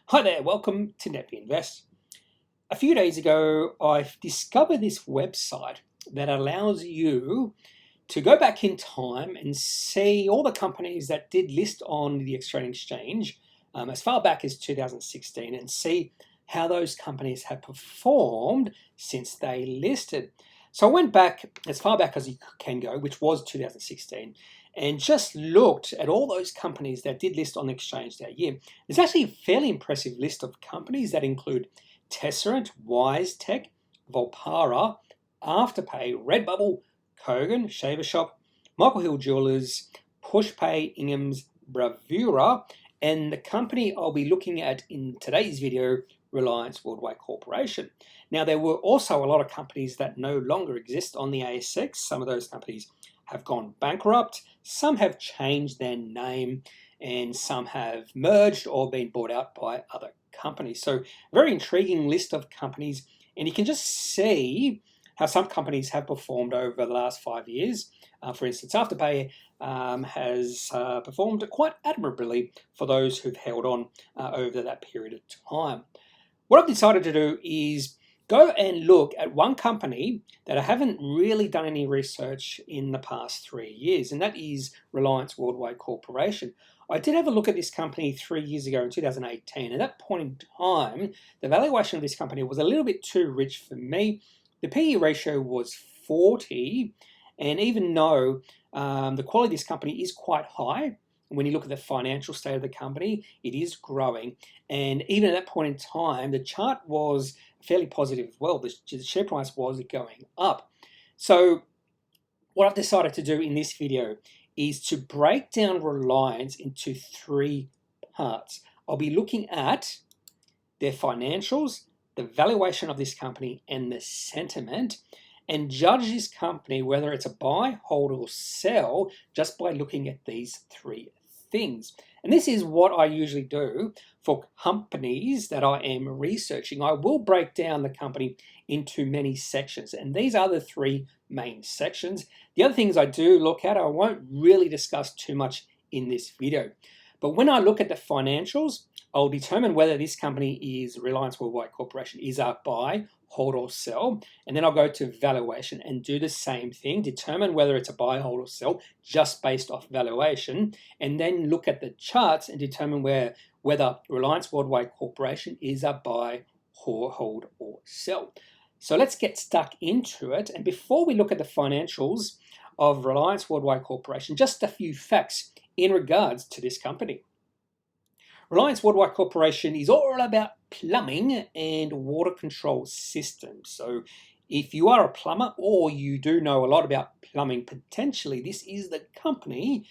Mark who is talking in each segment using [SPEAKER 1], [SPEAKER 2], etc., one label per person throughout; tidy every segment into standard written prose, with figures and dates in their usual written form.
[SPEAKER 1] Hi there, welcome to Kneppy Invest. A few days ago, I discovered this website that allows you to go back in time and see all the companies that did list on the Australian Exchange as far back as 2016 and see how those companies have performed since they listed. So I went back as far back as you can go, which was 2016, and just looked at all those companies that did list on the exchange that year. There's actually a fairly impressive list of companies that include Tesseract, WiseTech, Volpara, Afterpay, Redbubble, Kogan, Shaver Shop, Michael Hill Jewelers, Pushpay, Ingham's, Bravura, and the company I'll be looking at in today's video, Reliance Worldwide Corporation. Now, there were also a lot of companies that no longer exist on the ASX. Some of those companies have gone bankrupt, some have changed their name, and some have merged or been bought out by other companies. So, a very intriguing list of companies, and you can just see how some companies have performed over the last 5 years. For instance, Afterpay has performed quite admirably for those who've held on over that period of time. What I've decided to do is go and look at one company that I haven't really done any research in the past 3 years, and that is Reliance Worldwide Corporation. I did have a look at this company 3 years ago in 2018. At that point in time, the valuation of this company was a little bit too rich for me. The PE ratio was 40, and even though the quality of this company is quite high, when you look at the financial state of the company, it is growing. And even at that point in time, the chart was fairly positive as well. The share price was going up. So what I've decided to do in this video is to break down Reliance into 3 parts. I'll be looking at their financials, the valuation of this company, and the sentiment, and judge this company whether it's a buy, hold, or sell just by looking at these 3 things. And this is what I usually do for companies that I am researching. I will break down the company into many sections, and these are the 3 main sections. The other things I do look at, I won't really discuss too much in this video. But when I look at the financials, I'll determine whether this company is Reliance Worldwide Corporation is a buy, hold, or sell. And then I'll go to valuation and do the same thing, determine whether it's a buy, hold, or sell just based off valuation, and then look at the charts and determine whether Reliance Worldwide Corporation is a buy, hold, or sell. So let's get stuck into it. And before we look at the financials of Reliance Worldwide Corporation, just a few facts in regards to this company. Reliance Worldwide Corporation is all about plumbing and water control systems. So if you are a plumber or you do know a lot about plumbing, potentially this is the company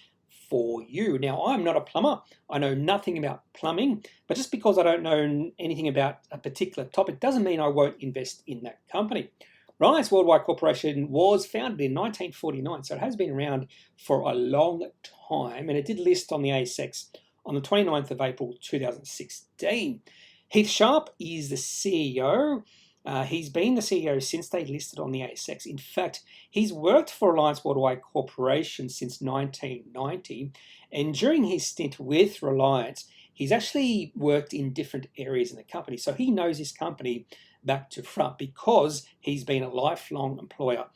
[SPEAKER 1] for you. Now, I'm not a plumber. I know nothing about plumbing, but just because I don't know anything about a particular topic doesn't mean I won't invest in that company. Reliance Worldwide Corporation was founded in 1949, so it has been around for a long time, and it did list on the ASX on the 29th of April 2016. Heath Sharp is the CEO. He's been the CEO since they listed on the ASX. In fact, he's worked for Reliance Worldwide Corporation since 1990, and during his stint with Reliance, he's actually worked in different areas in the company. So he knows his company back to front because he's been a lifelong employer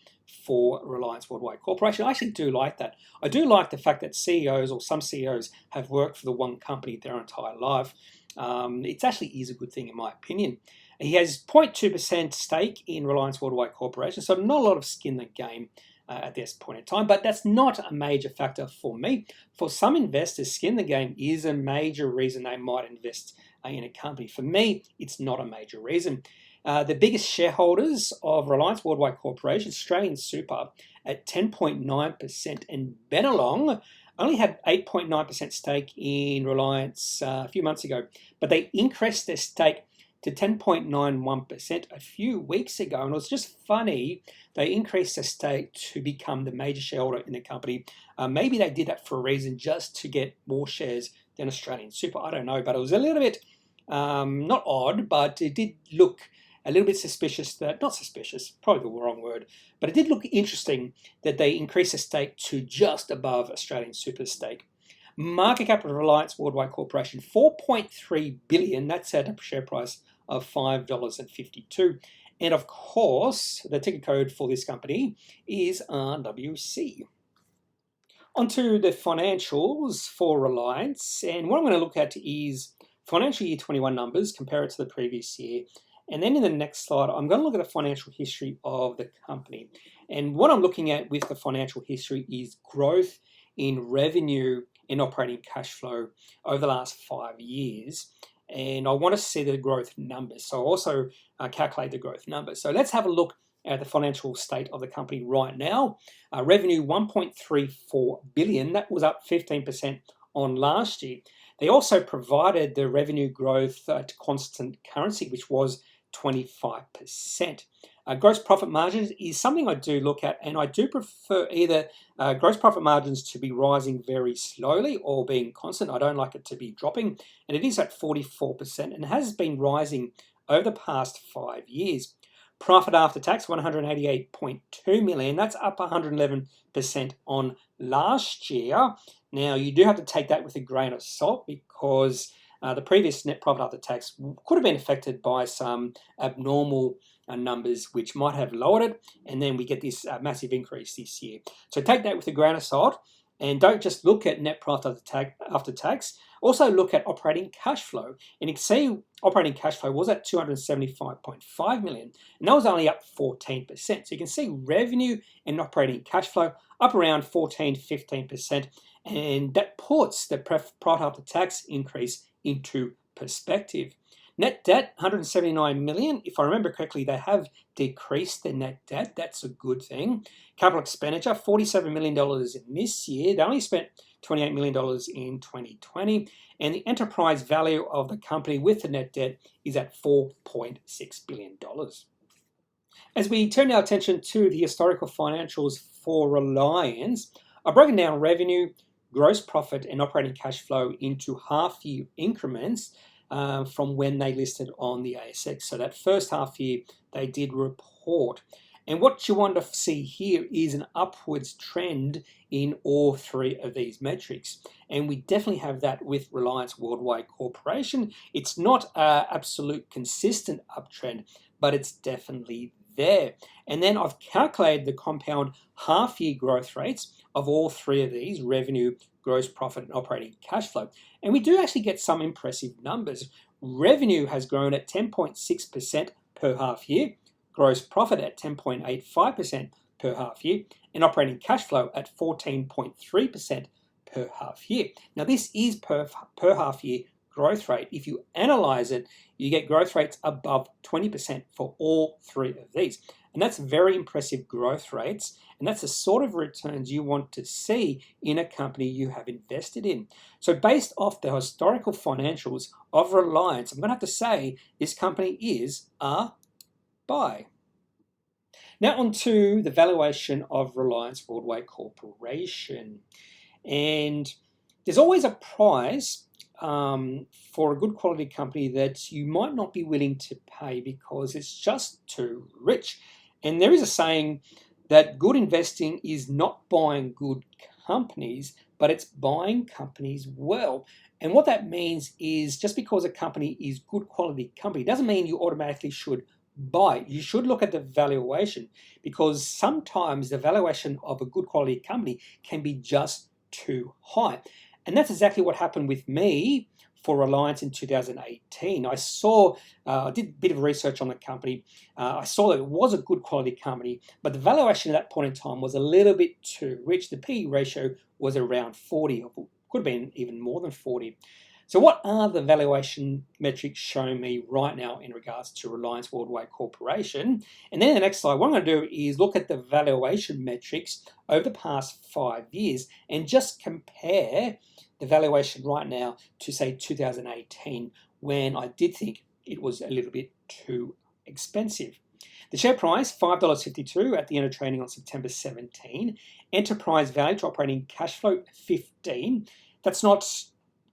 [SPEAKER 1] for Reliance Worldwide Corporation. I actually do like that. I do like the fact that CEOs or some CEOs have worked for the one company their entire life. It actually is a good thing in my opinion. He has 0.2% stake in Reliance Worldwide Corporation, so not a lot of skin in the game at this point in time, but that's not a major factor for me. For some investors, skin in the game is a major reason they might invest in a company. For me, it's not a major reason. The biggest shareholders of Reliance Worldwide Corporation, Australian Super, at 10.9%, and Benelong only had 8.9% stake in Reliance a few months ago, but they increased their stake to 10.91% a few weeks ago, and it was just funny. They increased their stake to become the major shareholder in the company. Maybe they did that for a reason, just to get more shares than Australian Super. I don't know, but it was a little bit not odd, but it did look a little bit suspicious that, not suspicious, probably the wrong word, but it did look interesting that they increased the stake to just above Australian Super's stake. Market cap of Reliance Worldwide Corporation, 4.3 billion. That's at a share price of $5.52. And of course, the ticker code for this company is RWC. Onto the financials for Reliance. And what I'm going to look at is financial year 21 numbers, compare it to the previous year. And then in the next slide, I'm going to look at the financial history of the company. And what I'm looking at with the financial history is growth in revenue and operating cash flow over the last 5 years. And I want to see the growth numbers. So I also calculate the growth numbers. So let's have a look at the financial state of the company right now. Revenue 1.34 billion. That was up 15% on last year. They also provided the revenue growth to constant currency, which was 25%. Gross profit margins is something I do look at, and I do prefer either gross profit margins to be rising very slowly or being constant. I don't like it to be dropping, and it is at 44% and has been rising over the past 5 years. Profit after tax, 188.2 million. That's up 111% on last year. Now, you do have to take that with a grain of salt because the previous net profit after tax could have been affected by some abnormal numbers which might have lowered it, and then we get this massive increase this year. So take that with a grain of salt, and don't just look at net profit after tax. Also look at operating cash flow, and you can see operating cash flow was at 275.5 million, and that was only up 14%. So you can see revenue and operating cash flow up around 14-15%, and that puts the profit after tax increase into perspective. Net debt, 179 million. If I remember correctly, they have decreased their net debt. That's a good thing. Capital expenditure, $47 million in this year. They only spent $28 million in 2020. And the enterprise value of the company with the net debt is at $4.6 billion. As we turn our attention to the historical financials for Reliance, I've broken down revenue, gross profit, and operating cash flow into half-year increments from when they listed on the ASX. So that first half year they did report. And what you want to see here is an upwards trend in all three of these metrics. And we definitely have that with Reliance Worldwide Corporation. It's not an absolute consistent uptrend, but it's definitely there. And then I've calculated the compound half-year growth rates of all three of these: revenue, gross profit, and operating cash flow. And we do actually get some impressive numbers. Revenue has grown at 10.6% per half year, gross profit at 10.85% per half year, and operating cash flow at 14.3% per half year. Now this is per half year growth rate. If you analyze it, you get growth rates above 20% for all three of these. And that's very impressive growth rates. And that's the sort of returns you want to see in a company you have invested in. So based off the historical financials of Reliance, I'm going to have to say this company is a buy. Now on to the valuation of Reliance Worldwide Corporation. And there's always a price for a good quality company that you might not be willing to pay because it's just too rich. And there is a saying that good investing is not buying good companies, but it's buying companies well. And what that means is just because a company is good quality company doesn't mean you automatically should buy it. You should look at the valuation, because sometimes the valuation of a good quality company can be just too high. And that's exactly what happened with me for Reliance in 2018. I did a bit of research on the company. I saw that it was a good quality company, but the valuation at that point in time was a little bit too rich. The PE ratio was around 40, or could have been even more than 40. So what are the valuation metrics showing me right now in regards to Reliance Worldwide Corporation? And then the next slide, what I'm going to do is look at the valuation metrics over the past 5 years and just compare the valuation right now to, say, 2018, when I did think it was a little bit too expensive. The share price, $5.52 at the end of trading on September 17. Enterprise value to operating cash flow, 15. That's not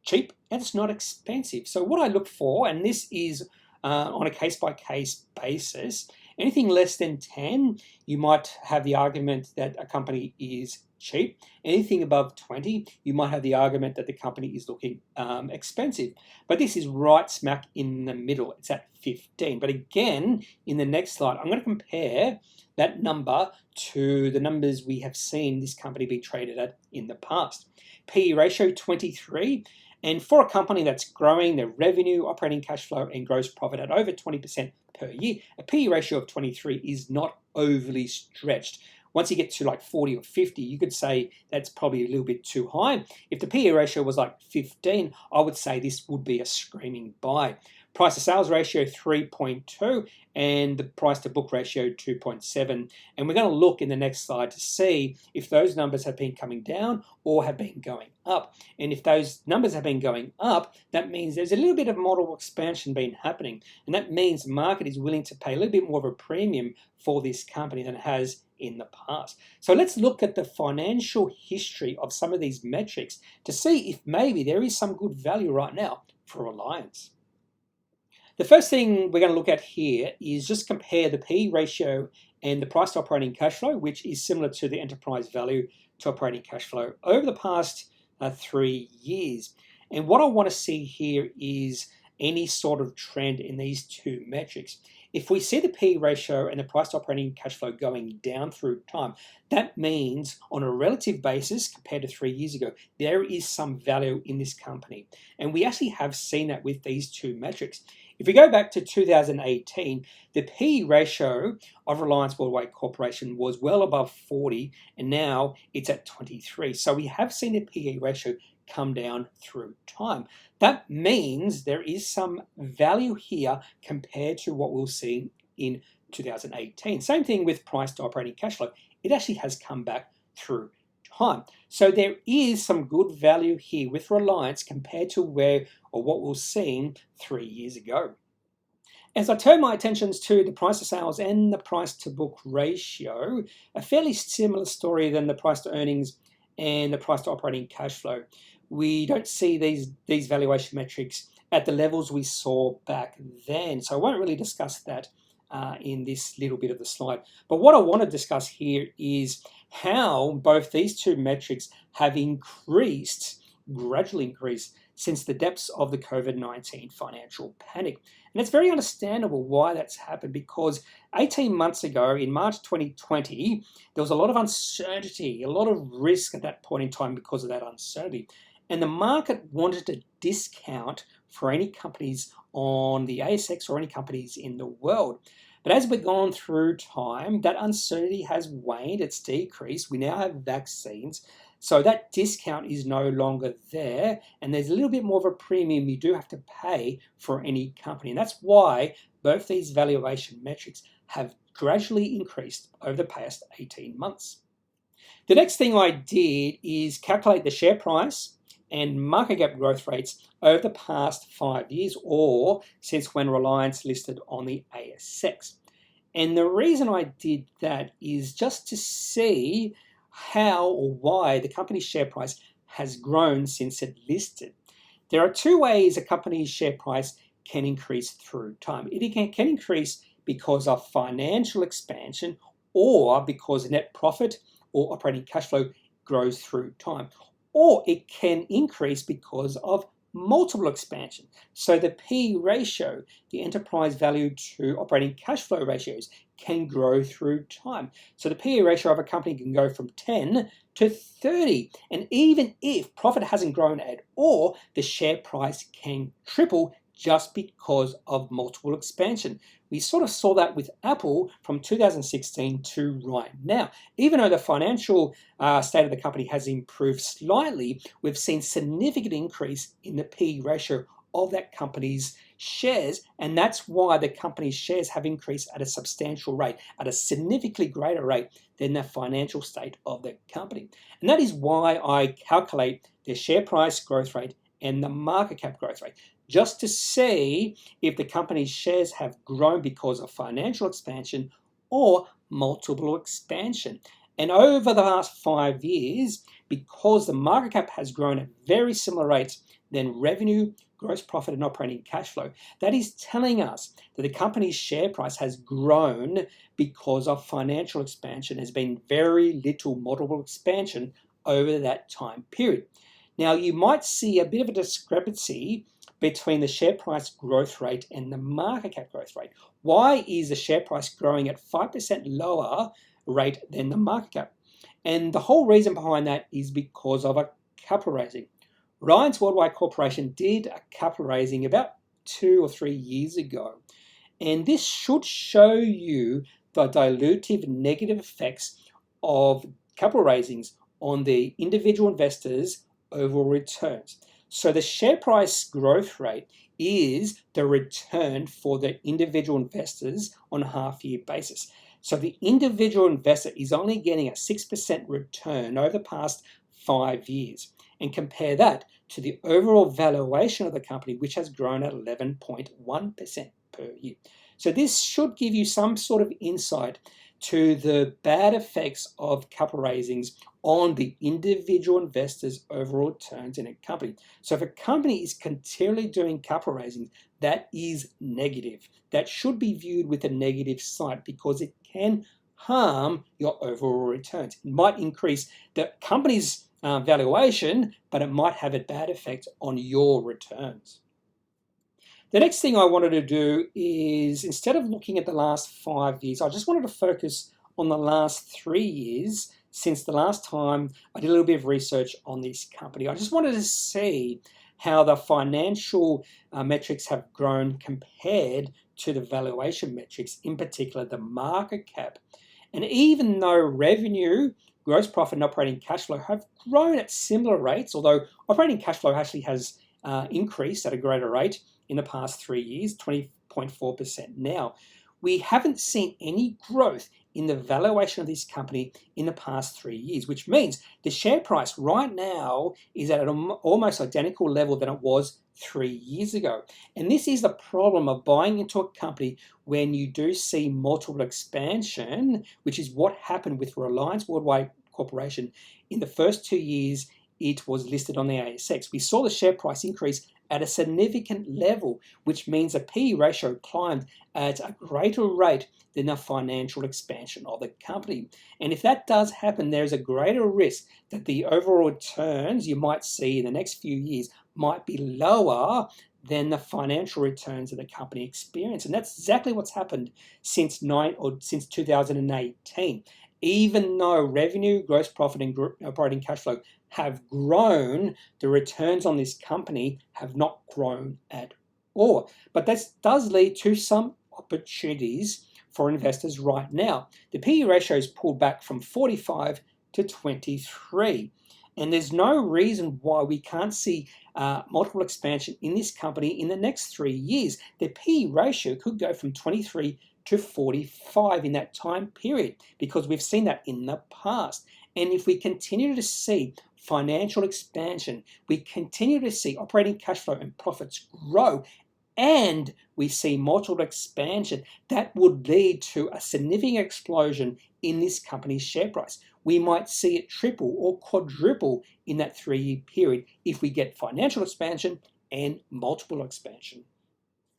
[SPEAKER 1] cheap and it's not expensive. So what I look for, and this is on a case-by-case basis, anything less than 10, you might have the argument that a company is cheap. Anything above 20, you might have the argument that the company is looking expensive. But this is right smack in the middle. It's at 15. But again, in the next slide, I'm going to compare that number to the numbers we have seen this company be traded at in the past. PE ratio 23. And for a company that's growing their revenue, operating cash flow, and gross profit at over 20% per year, a PE ratio of 23 is not overly stretched. Once you get to like 40 or 50, you could say that's probably a little bit too high. If the PE ratio was like 15, I would say this would be a screaming buy. Price to sales ratio 3.2 and the price to book ratio 2.7. And we're going to look in the next slide to see if those numbers have been coming down or have been going up. And if those numbers have been going up, that means there's a little bit of multiple expansion been happening. And that means the market is willing to pay a little bit more of a premium for this company than it has in the past. So let's look at the financial history of some of these metrics to see if maybe there is some good value right now for Reliance. The first thing we're going to look at here is just compare the PE ratio and the price to operating cash flow, which is similar to the enterprise value to operating cash flow over the past 3 years. And what I want to see here is any sort of trend in these two metrics. If we see the PE ratio and the price to operating cash flow going down through time, that means on a relative basis compared to 3 years ago, there is some value in this company. And we actually have seen that with these two metrics. If we go back to 2018, the PE ratio of Reliance Worldwide Corporation was well above 40, and now it's at 23. So we have seen the PE ratio come down through time. That means there is some value here compared to what we'll see in 2018. Same thing with price to operating cash flow. It actually has come back through time. So there is some good value here with Reliance compared to where or what we've seen 3 years ago. As I turn my attentions to the price to sales and the price to book ratio, a fairly similar story than the price to earnings and the price to operating cash flow. We don't see these valuation metrics at the levels we saw back then. So I won't really discuss that in this little bit of the slide. But what I want to discuss here is how both these two metrics have gradually increased since the depths of the COVID-19 financial panic. And it's very understandable why that's happened, because 18 months ago, in March 2020, there was a lot of uncertainty, a lot of risk at that point in time because of that uncertainty. And the market wanted a discount for any companies on the ASX or any companies in the world. But as we've gone through time, that uncertainty has waned, it's decreased. We now have vaccines. So that discount is no longer there, and there's a little bit more of a premium you do have to pay for any company. And that's why both these valuation metrics have gradually increased over the past 18 months. The next thing I did is calculate the share price and market cap growth rates over the past 5 years, or since when Reliance listed on the ASX. And the reason I did that is just to see how or why the company's share price has grown since it listed. There are two ways a company's share price can increase through time. It can increase because of financial expansion, or because net profit or operating cash flow grows through time. Or it can increase because of multiple expansion. So the P ratio, the enterprise value to operating cash flow ratios, can grow through time. So the PE ratio of a company can go from 10 to 30. And even if profit hasn't grown at all, the share price can triple just because of multiple expansion. We sort of saw that with Apple from 2016 to right now. Even though the financial state of the company has improved slightly, we've seen significant increase in the PE ratio of that company's shares, and that's why the company's shares have increased at a substantial rate, at a significantly greater rate than the financial state of the company. And that is why I calculate the share price growth rate and the market cap growth rate, just to see if the company's shares have grown because of financial expansion or multiple expansion. And over the last 5 years, because the market cap has grown at very similar rates, then revenue, gross profit and operating cash flow, that is telling us that the company's share price has grown because of financial expansion. There's been very little multiple expansion over that time period. Now, you might see a bit of a discrepancy between the share price growth rate and the market cap growth rate. Why is the share price growing at 5% lower rate than the market cap? And the whole reason behind that is because of a capital raising. Reliance Worldwide Corporation did a capital raising about 2 or 3 years ago. And this should show you the dilutive negative effects of capital raisings on the individual investors' overall returns. So the share price growth rate is the return for the individual investors on a half-year basis. So the individual investor is only getting a 6% return over the past 5 years. And compare that to the overall valuation of the company, which has grown at 11.1% per year. So this should give you some sort of insight to the bad effects of capital raisings on the individual investors' overall returns in a company. So if a company is continually doing capital raisings, that is negative. That should be viewed with a negative side because it can harm your overall returns. It might increase the company's valuation, but it might have a bad effect on your returns. The next thing I wanted to do is, instead of looking at the last 5 years, I just wanted to focus on the last 3 years since the last time I did a little bit of research on this company. I just wanted to see how the financial metrics have grown compared to the valuation metrics, in particular the market cap. And even though revenue, gross profit and operating cash flow have grown at similar rates, although operating cash flow actually has increased at a greater rate in the past 3 years, 20.4% now, we haven't seen any growth in the valuation of this company in the past 3 years, which means the share price right now is at an almost identical level than it was 3 years ago. And this is the problem of buying into a company when you do see multiple expansion, which is what happened with Reliance Worldwide Corporation. In the first 2 years, it was listed on the ASX. We saw the share price increase at a significant level, which means the PE ratio climbed at a greater rate than the financial expansion of the company. And if that does happen, there's a greater risk that the overall returns you might see in the next few years might be lower than the financial returns that the company experienced. And that's exactly what's happened since 2018. Even though revenue, gross profit, and operating cash flow have grown, the returns on this company have not grown at all. But that does lead to some opportunities for investors right now. The PE ratio is pulled back from 45 to 23. And there's no reason why we can't see multiple expansion in this company in the next 3 years. The PE ratio could go from 23 to 45 in that time period, because we've seen that in the past. And if we continue to see financial expansion, we continue to see operating cash flow and profits grow, and we see multiple expansion, that would lead to a significant explosion in this company's share price. We might see it triple or quadruple in that 3-year period if we get financial expansion and multiple expansion.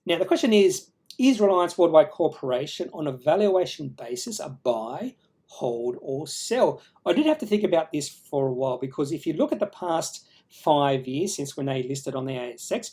[SPEAKER 1] Now, the question is Reliance Worldwide Corporation on a valuation basis a buy, hold, or sell? I did have to think about this for a while, because if you look at the past 5 years since when they listed on the ASX,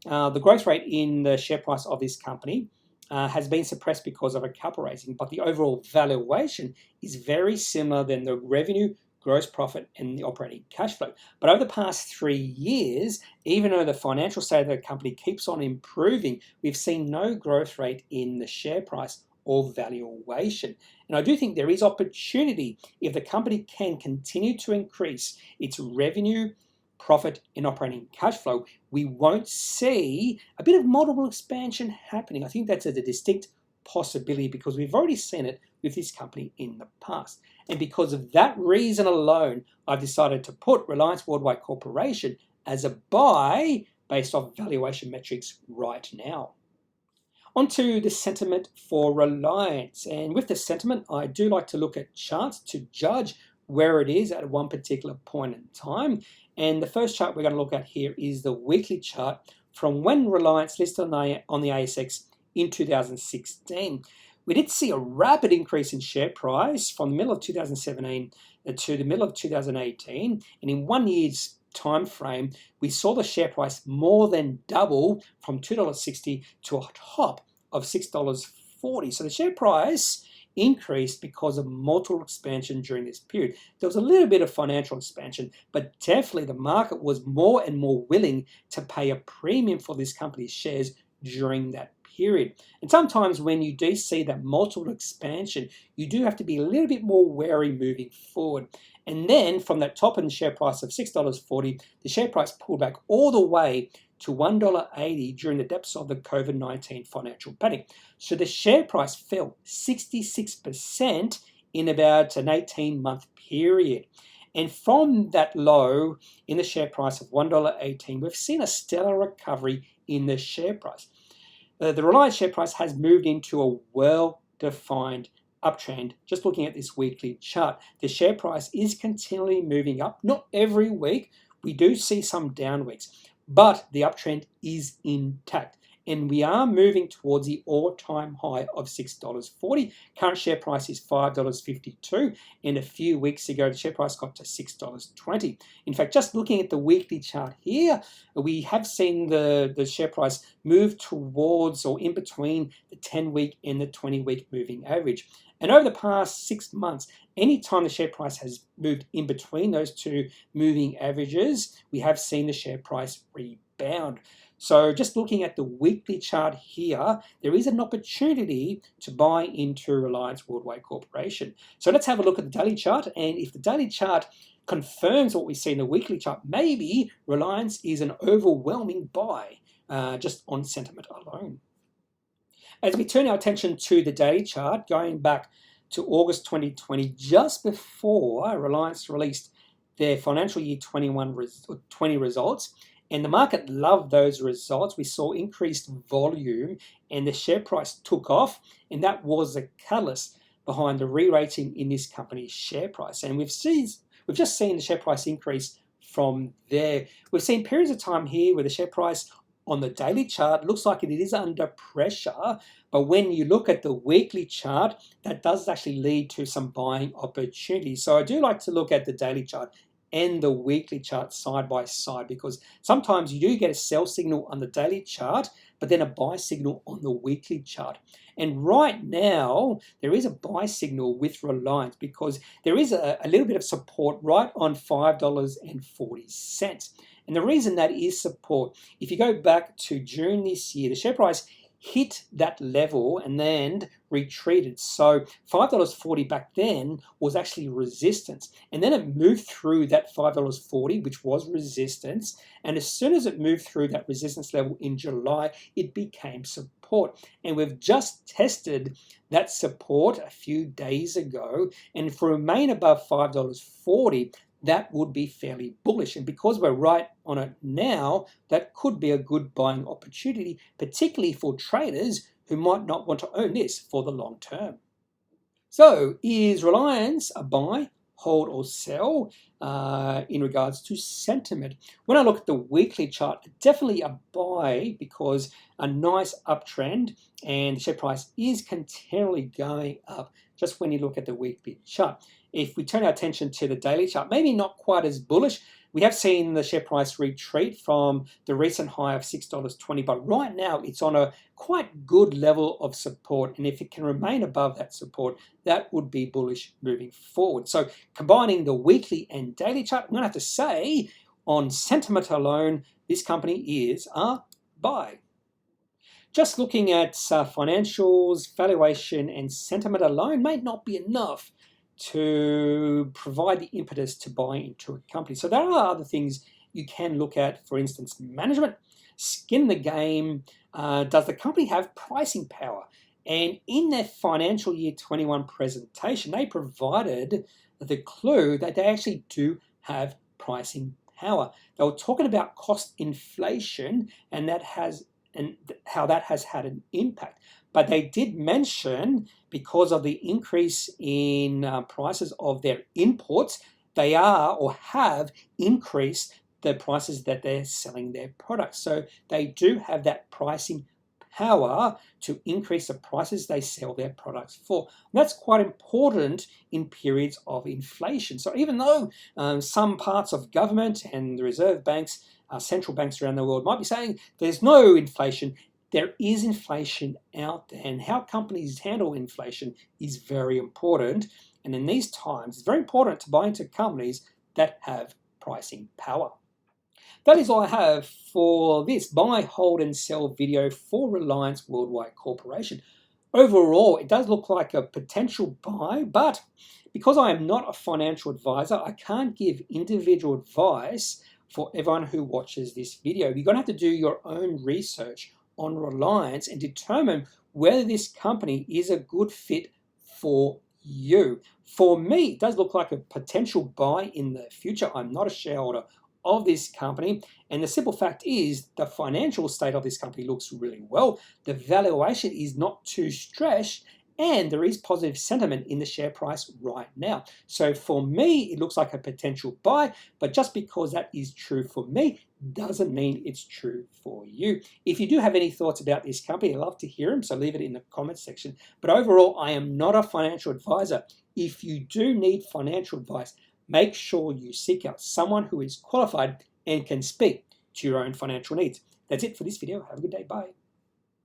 [SPEAKER 1] the growth rate in the share price of this company has been suppressed because of a capital raising, but the overall valuation is very similar than the revenue, gross profit, and the operating cash flow. But over the past 3 years, even though the financial state of the company keeps on improving, we've seen no growth rate in the share price or valuation. And I do think there is opportunity if the company can continue to increase its revenue, profit, and operating cash flow. We won't see a bit of multiple expansion happening. I think that's a distinct possibility, because we've already seen it with this company in the past. And because of that reason alone, I've decided to put Reliance Worldwide Corporation as a buy based off valuation metrics right now. Onto the sentiment for Reliance. And with the sentiment, I do like to look at charts to judge where it is at one particular point in time. And the first chart we're going to look at here is the weekly chart from when Reliance listed on the ASX in 2016. We did see a rapid increase in share price from the middle of 2017 to the middle of 2018, and in 1 year's time frame, we saw the share price more than double from $2.60 to a top of $6.40. So the share price increased because of multiple expansion during this period. There was a little bit of financial expansion, but definitely the market was more and more willing to pay a premium for this company's shares during that period. And sometimes when you do see that multiple expansion, you do have to be a little bit more wary moving forward. And then from that top end share price of $6.40, the share price pulled back all the way to $1.80 during the depths of the COVID-19 financial panic. So the share price fell 66% in about an 18-month period. And from that low in the share price of $1.18, we've seen a stellar recovery in the share price. The Reliance share price has moved into a well-defined uptrend. Just looking at this weekly chart, the share price is continually moving up. Not every week, we do see some down weeks, but the uptrend is intact. And we are moving towards the all-time high of $6.40. Current share price is $5.52. And a few weeks ago, the share price got to $6.20. In fact, just looking at the weekly chart here, we have seen the share price move towards or in between the 10-week and the 20-week moving average. And over the past 6 months, anytime the share price has moved in between those two moving averages, we have seen the share price rebound. So just looking at the weekly chart here, there is an opportunity to buy into Reliance Worldwide Corporation. So let's have a look at the daily chart. And if the daily chart confirms what we see in the weekly chart, maybe Reliance is an overwhelming buy just on sentiment alone. As we turn our attention to the daily chart, going back to August 2020, just before Reliance released their financial year 20 results, and the market loved those results. We saw increased volume and the share price took off, and that was the catalyst behind the re-rating in this company's share price. And we've just seen the share price increase from there. We've seen periods of time here where the share price on the daily chart looks like it is under pressure, but when you look at the weekly chart, that does actually lead to some buying opportunities. So I do like to look at the daily chart and the weekly chart side by side, because sometimes you do get a sell signal on the daily chart, but then a buy signal on the weekly chart. And right now, there is a buy signal with Reliance because there is a little bit of support right on $5.40. And the reason that is support, if you go back to June this year, the share price hit that level and then retreated. So $5.40 back then was actually resistance. And then it moved through that $5.40, which was resistance. And as soon as it moved through that resistance level in July, it became support. And we've just tested that support a few days ago. And if we remain above $5.40, that would be fairly bullish. And because we're right on it now, that could be a good buying opportunity, particularly for traders who might not want to own this for the long term. So is Reliance a buy, hold or sell in regards to sentiment? When I look at the weekly chart, definitely a buy because a nice uptrend and the share price is continually going up just when you look at the weekly chart. If we turn our attention to the daily chart, maybe not quite as bullish. We have seen the share price retreat from the recent high of $6.20, but right now it's on a quite good level of support. And if it can remain above that support, that would be bullish moving forward. So combining the weekly and daily chart, I'm going to have to say on sentiment alone, this company is a buy. Just looking at financials, valuation, and sentiment alone may not be enough to provide the impetus to buy into a company. So there are other things you can look at, for instance, management, skin in the game. Does the company have pricing power? And in their financial year 21 presentation, they provided the clue that they actually do have pricing power. They were talking about cost inflation and how that has had an impact. But they did mention because of the increase in prices of their imports, they are or have increased the prices that they're selling their products. So they do have that pricing power to increase the prices they sell their products for. And that's quite important in periods of inflation. So even though some parts of government and the reserve banks, central banks around the world might be saying there's no inflation, there is inflation out there, and how companies handle inflation is very important. And in these times, it's very important to buy into companies that have pricing power. That is all I have for this buy, hold, and sell video for Reliance Worldwide Corporation. Overall, it does look like a potential buy, but because I am not a financial advisor, I can't give individual advice for everyone who watches this video. You're going to have to do your own research on Reliance and determine whether this company is a good fit for you. For me, it does look like a potential buy in the future. I'm not a shareholder of this company, and the simple fact is the financial state of this company looks really well. The valuation is not too stretched, and there is positive sentiment in the share price right now. So for me, it looks like a potential buy, but just because that is true for me doesn't mean it's true for you. If you do have any thoughts about this company, I'd love to hear them, so leave it in the comments section. But overall, I am not a financial advisor. If you do need financial advice, make sure you seek out someone who is qualified and can speak to your own financial needs. That's it for this video. Have a good day. Bye.